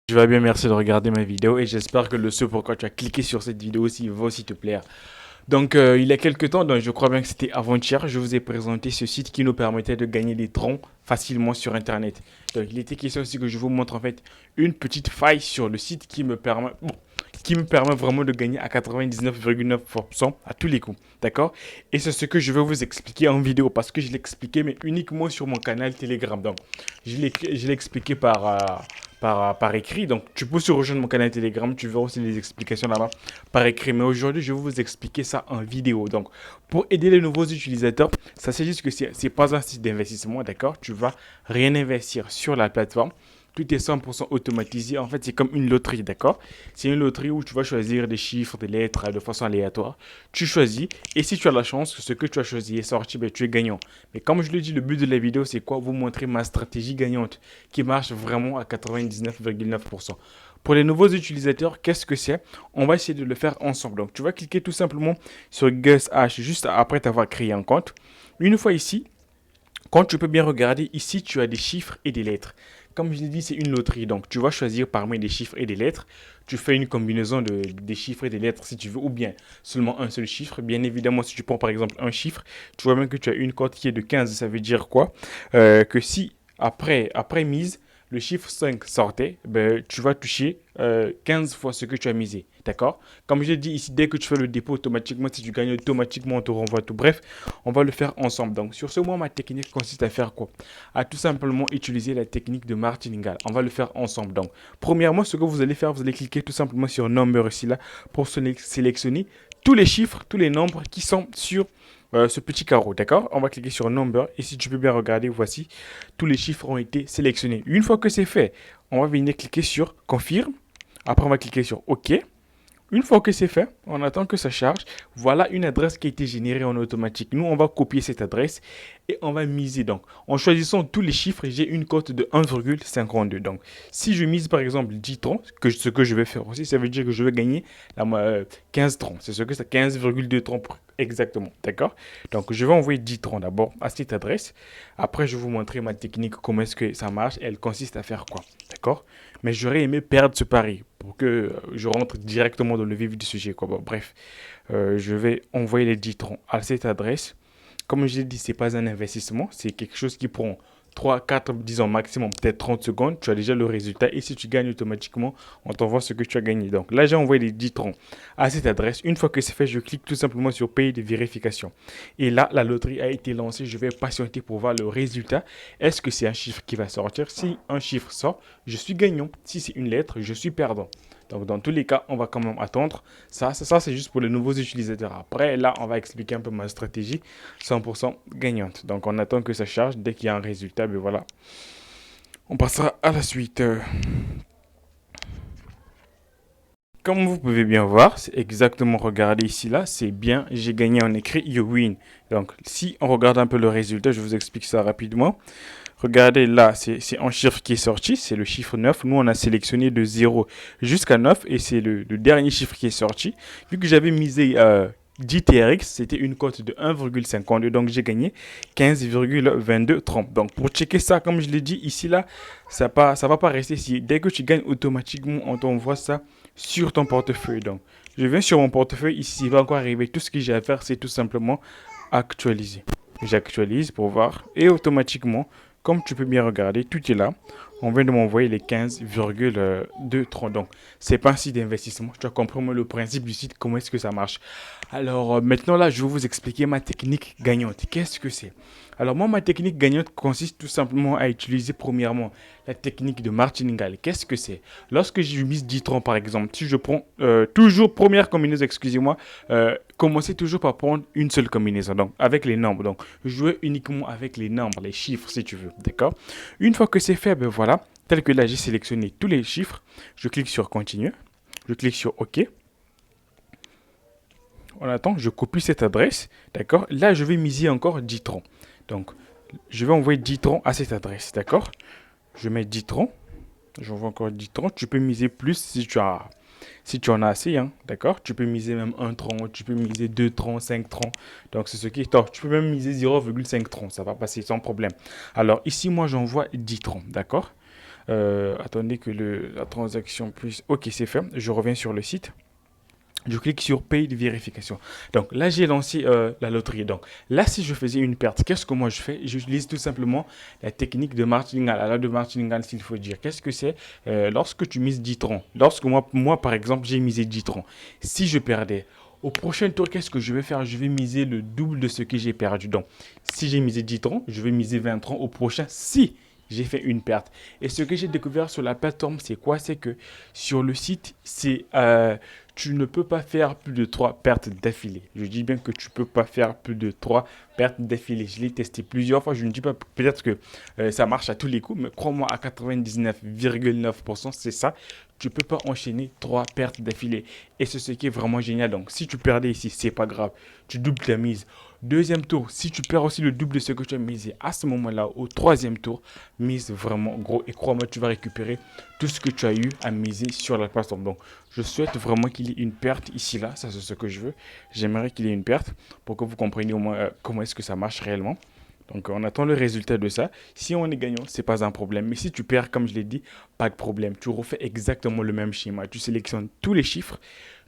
Je vais bien, merci de regarder ma vidéo et j'espère que le ce pourquoi tu as cliqué sur cette vidéo aussi va aussi te plaire. Donc, il y a quelques temps, donc je crois bien que c'était avant-hier, je vous ai présenté ce site qui nous permettait de gagner des troncs facilement sur Internet. Donc, il était question aussi que je vous montre en fait une petite faille sur le site qui me permet vraiment de gagner à 99,9% à tous les coups. D'accord? Et c'est ce que je vais vous expliquer en vidéo parce que je l'ai expliqué, mais uniquement sur mon canal Telegram. Donc, je l'ai expliqué par écrit. Donc, tu peux aussi rejoindre mon canal Telegram. Tu verras aussi les explications là-bas par écrit. Mais aujourd'hui, je vais vous expliquer ça en vidéo. Donc, pour aider les nouveaux utilisateurs, ça c'est juste que c'est pas un site d'investissement, d'accord? Tu vas rien investir sur la plateforme. Tout est 100% automatisé. En fait, c'est comme une loterie, d'accord? C'est une loterie où tu vas choisir des chiffres, des lettres de façon aléatoire. Tu choisis et si tu as la chance que ce que tu as choisi est sorti, ben, tu es gagnant. Mais comme je le dis, le but de la vidéo, c'est quoi? Vous montrer ma stratégie gagnante qui marche vraiment à 99,9%. Pour les nouveaux utilisateurs, qu'est-ce que c'est? On va essayer de le faire ensemble. Donc, tu vas cliquer tout simplement sur Gus H juste après t'avoir créé un compte. Une fois ici, quand tu peux bien regarder, ici, tu as des chiffres et des lettres. Comme je l'ai dit, c'est une loterie. Donc, tu vas choisir parmi des chiffres et des lettres. Tu fais une combinaison des chiffres et des lettres si tu veux, ou bien seulement un seul chiffre. Bien évidemment, si tu prends par exemple un chiffre, tu vois bien que tu as une cote qui est de 15. Ça veut dire quoi? Que si après mise, le chiffre 5 sortait, ben, tu vas toucher 15 fois ce que tu as misé. D'accord? Comme je l'ai dit ici, dès que tu fais le dépôt automatiquement, si tu gagnes automatiquement, on te renvoie tout. Bref, on va le faire ensemble. Donc, sur ce, moi, ma technique consiste à faire quoi? À tout simplement utiliser la technique de martingale. On va le faire ensemble. Donc, premièrement, ce que vous allez faire, vous allez cliquer tout simplement sur Number ici, là, pour sélectionner tous les chiffres, tous les nombres qui sont sur ce petit carreau, d'accord? On va cliquer sur Number et si tu peux bien regarder, voici, tous les chiffres ont été sélectionnés. Une fois que c'est fait, on va venir cliquer sur Confirme. Après, on va cliquer sur OK. Une fois que c'est fait, on attend que ça charge. Voilà une adresse qui a été générée en automatique. Nous, on va copier cette adresse et on va miser. Donc, en choisissant tous les chiffres, j'ai une cote de 1,52. Donc, si je mise par exemple 10 troncs, ce que je vais faire aussi, ça veut dire que je vais gagner 15 troncs. C'est ce que c'est 15,2 troncs exactement. D'accord? Donc, je vais envoyer 10 troncs d'abord à cette adresse. Après, je vais vous montrer ma technique, comment est-ce que ça marche. Elle consiste à faire quoi? D'accord? Mais j'aurais aimé perdre ce pari pour que je rentre directement dans le vif du sujet, quoi. Bon, bref, je vais envoyer les 10 troncs à cette adresse. Comme je l'ai dit, ce n'est pas un investissement, c'est quelque chose qui prend 3, 4, disons maximum, peut-être 30 secondes. Tu as déjà le résultat et si tu gagnes automatiquement, on t'envoie ce que tu as gagné. Donc là, j'ai envoyé les 10 troncs à cette adresse. Une fois que c'est fait, je clique tout simplement sur payer de vérification. Et là, la loterie a été lancée. Je vais patienter pour voir le résultat. Est-ce que c'est un chiffre qui va sortir? Si un chiffre sort, je suis gagnant. Si c'est une lettre, je suis perdant. Donc, dans tous les cas, on va quand même attendre. Ça c'est juste pour les nouveaux utilisateurs. Après, là, on va expliquer un peu ma stratégie 100% gagnante. Donc, on attend que ça charge. Dès qu'il y a un résultat, ben voilà. On passera à la suite. Comme vous pouvez bien voir, c'est exactement, regardez ici, là, c'est bien, j'ai gagné en écrit You win. Donc, si on regarde un peu le résultat, je vous explique ça rapidement. Regardez là, c'est un chiffre qui est sorti, c'est le chiffre 9. Nous, on a sélectionné de 0 jusqu'à 9 et c'est le dernier chiffre qui est sorti. Vu que j'avais misé 10 TRX, c'était une cote de 1,52, donc j'ai gagné 15,2230. Donc pour checker ça, comme je l'ai dit ici, là, ça va pas rester ici. Dès que tu gagnes automatiquement, on t'envoie ça sur ton portefeuille. Donc je viens sur mon portefeuille, ici, il va encore arriver. Tout ce que j'ai à faire, c'est tout simplement actualiser. J'actualise pour voir et automatiquement, comme tu peux bien regarder, tout est là. On vient de m'envoyer les 15,23. Donc, c'est pas un site d'investissement. Tu as compris le principe du site, comment est-ce que ça marche. Alors, maintenant, là, je vais vous expliquer ma technique gagnante. Qu'est-ce que c'est? Alors, moi, ma technique gagnante consiste tout simplement à utiliser, premièrement, la technique de martingale. Qu'est-ce que c'est? Lorsque je mise 10 troncs, par exemple, si je prends toujours première combinaison, excusez-moi, commencez toujours par prendre une seule combinaison, donc avec les nombres. Donc, jouer uniquement avec les nombres, les chiffres, si tu veux. D'accord? Une fois que c'est fait, ben voilà, tel que là, j'ai sélectionné tous les chiffres. Je clique sur Continuer. Je clique sur OK. On attend, je copie cette adresse. D'accord? Là, je vais miser encore 10 troncs. Donc, je vais envoyer 10 troncs à cette adresse. D'accord? Je mets 10 troncs. J'envoie encore 10 troncs. Tu peux miser plus si tu en as assez, hein, d'accord? Tu peux miser même un tronc, tu peux miser 2 troncs, 5 troncs. Donc, c'est ce qui est top. Tu peux même miser 0,5 troncs. Ça va passer sans problème. Alors, ici, moi, j'envoie 10 troncs, d'accord? Attendez que la transaction puisse... Ok, c'est fait. Je reviens sur le site. Je clique sur Paye de vérification. Donc là, j'ai lancé la loterie. Donc là, si je faisais une perte, qu'est-ce que moi je fais? J'utilise tout simplement la technique de martingale. Alors de martingale, s'il faut dire. Qu'est-ce que c'est? Lorsque tu mises 10 troncs, lorsque moi, par exemple, j'ai misé 10 troncs, si je perdais, au prochain tour, qu'est-ce que je vais faire? Je vais miser le double de ce que j'ai perdu. Donc, si j'ai misé 10 troncs, je vais miser 20 troncs au prochain si j'ai fait une perte. Et ce que j'ai découvert sur la plateforme, c'est quoi? C'est que sur le site, tu ne peux pas faire plus de 3 pertes d'affilée. Je dis bien que tu ne peux pas faire plus de 3 pertes d'affilée. Je l'ai testé plusieurs fois. Je ne dis pas peut-être que ça marche à tous les coups, mais crois-moi, à 99,9%, c'est ça. Tu ne peux pas enchaîner 3 pertes d'affilée. Et c'est ce qui est vraiment génial. Donc, si tu perdais ici, c'est pas grave. Tu doubles ta mise. Deuxième tour, si tu perds aussi le double de ce que tu as misé à ce moment-là, au troisième tour, mise vraiment gros. Et crois-moi, tu vas récupérer tout ce que tu as eu à miser sur la plateforme. Donc, je souhaite vraiment qu'il y ait une perte ici, là. Ça, c'est ce que je veux. J'aimerais qu'il y ait une perte pour que vous compreniez au moins comment est-ce que ça marche réellement. Donc, on attend le résultat de ça. Si on est gagnant, c'est pas un problème. Mais si tu perds, comme je l'ai dit, pas de problème. Tu refais exactement le même schéma. Tu sélectionnes tous les chiffres.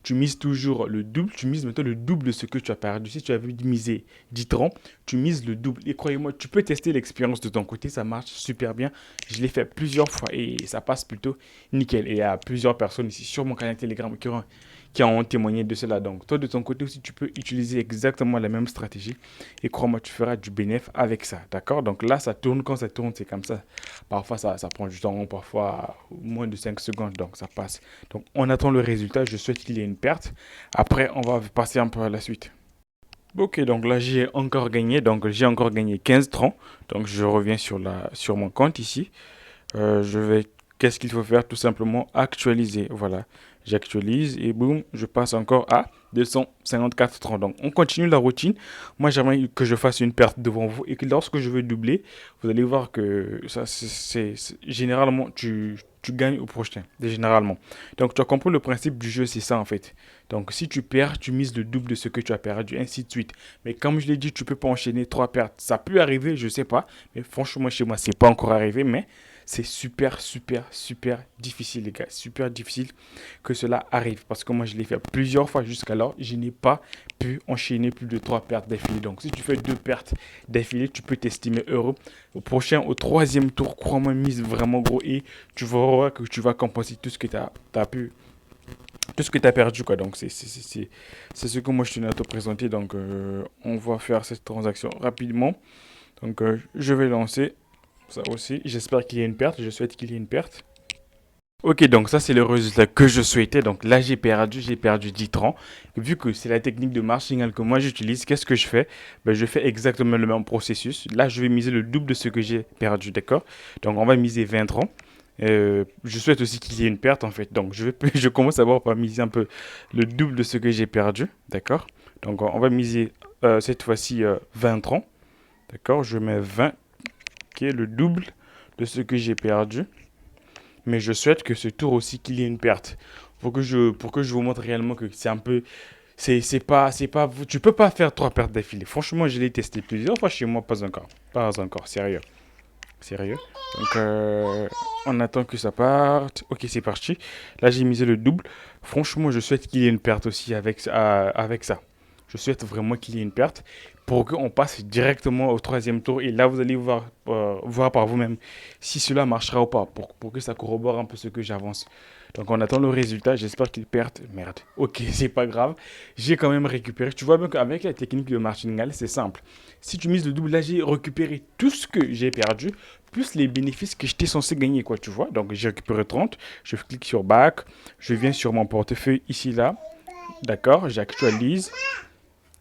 Tu mises toujours le double. Tu mises maintenant le double de ce que tu as perdu. Si tu avais misé 10 francs, tu mises le double. Et croyez-moi, tu peux tester l'expérience de ton côté. Ça marche super bien. Je l'ai fait plusieurs fois et ça passe plutôt nickel. Et il y a plusieurs personnes ici sur mon canal Telegram qui ont témoigné de cela. Donc, toi, de ton côté aussi, tu peux utiliser exactement la même stratégie. Et crois-moi, tu feras du bénéfice avec ça. D'accord? Donc là, ça tourne. Quand ça tourne, c'est comme ça. Parfois, ça prend du temps. Parfois, moins de 5 secondes. Donc, ça passe. Donc, on attend le résultat. Je souhaite qu'il y ait une perte. Après, on va passer un peu à la suite. Ok, donc là, j'ai encore gagné. Donc, j'ai encore gagné 15 francs. Donc, je reviens sur mon compte ici. Qu'est-ce qu'il faut faire? Tout simplement actualiser. Voilà. J'actualise et boum, je passe encore à 254 francs. Donc, on continue la routine. Moi, j'aimerais que je fasse une perte devant vous et que lorsque je veux doubler, vous allez voir que ça, généralement, tu gagnes au prochain. Généralement. Donc, tu as compris le principe du jeu, c'est ça en fait. Donc, si tu perds, tu mises le double de ce que tu as perdu, ainsi de suite. Mais comme je l'ai dit, tu peux pas enchaîner 3 pertes. Ça peut arriver, je sais pas. Mais franchement, chez moi, c'est pas encore arrivé. Mais c'est super, super, super difficile, les gars. Super difficile que cela arrive. Parce que moi, je l'ai fait plusieurs fois jusqu'alors. Je n'ai pas pu enchaîner plus de 3 pertes d'affilée. Donc, si tu fais 2 pertes d'affilée, tu peux t'estimer heureux. Au prochain, au troisième tour, crois-moi, mise vraiment gros. Et tu verras que tu vas compenser tout ce que tu as pu. Tout ce que tu as perdu, quoi. Donc, c'est ce que moi, je tenais à te présenter. Donc, on va faire cette transaction rapidement. Donc, je vais lancer. Ça aussi, j'espère qu'il y a une perte, je souhaite qu'il y ait une perte. Ok, donc ça c'est le résultat que je souhaitais. Donc là j'ai perdu 10 francs. Vu que c'est la technique de martingale que moi j'utilise, qu'est-ce que je fais? Ben, je fais exactement le même processus. Là je vais miser le double de ce que j'ai perdu, d'accord? Donc on va miser 20 francs. Je souhaite aussi qu'il y ait une perte en fait. Donc je commence d'abord par miser un peu le double de ce que j'ai perdu, d'accord? Donc on va miser cette fois-ci 20 francs, d'accord? Je mets 20 qui est le double de ce que j'ai perdu. Mais je souhaite que ce tour aussi qu'il y ait une perte. Pour que je vous montre réellement que c'est un peu... tu peux pas faire 3 pertes d'affilée. Franchement, je l'ai testé plusieurs fois chez moi, pas encore. Pas encore, sérieux. Sérieux. Donc, on attend que ça parte. Ok, c'est parti. Là, j'ai misé le double. Franchement, je souhaite qu'il y ait une perte aussi avec ça. Je souhaite vraiment qu'il y ait une perte pour qu'on passe directement au troisième tour. Et là, vous allez voir par vous-même si cela marchera ou pas, pour que ça corrobore un peu ce que j'avance. Donc, on attend le résultat. J'espère qu'il perde. Merde. Ok, c'est pas grave. J'ai quand même récupéré. Tu vois bien qu'avec la technique de martingale, c'est simple. Si tu mises le double, là, j'ai récupéré tout ce que j'ai perdu, plus les bénéfices que j'étais censé gagner, quoi, tu vois. Donc, j'ai récupéré 30. Je clique sur Back. Je viens sur mon portefeuille ici, là. D'accord, j'actualise.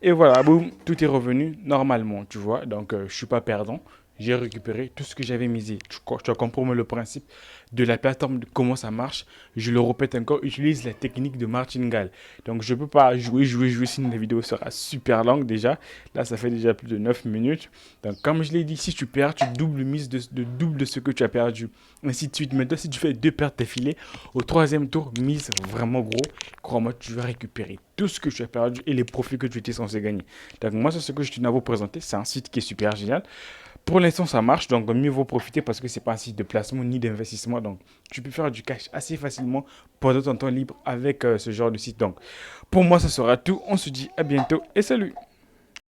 Et voilà, boum, tout est revenu normalement, tu vois. Donc, je ne suis pas perdant. J'ai récupéré tout ce que j'avais misé. Tu as compris le principe de la plateforme, de comment ça marche. Je le répète encore, utilise la technique de martingale. Donc, je ne peux pas jouer, sinon la vidéo sera super longue déjà. Là, ça fait déjà plus de 9 minutes. Donc, comme je l'ai dit, si tu perds, tu doubles mise de double de ce que tu as perdu. Ainsi de suite. Maintenant, si tu fais 2 pertes d'affilée, au troisième tour, mise vraiment gros. Crois-moi, tu vas récupérer tout ce que tu as perdu et les profits que tu étais censé gagner. Donc, moi, c'est ce que je tenais à vous présenter. C'est un site qui est super génial. Pour l'instant, ça marche, donc mieux vaut profiter parce que c'est pas un site de placement ni d'investissement. Donc, tu peux faire du cash assez facilement pendant ton temps libre avec ce genre de site. Donc, pour moi, ça sera tout. On se dit à bientôt et salut!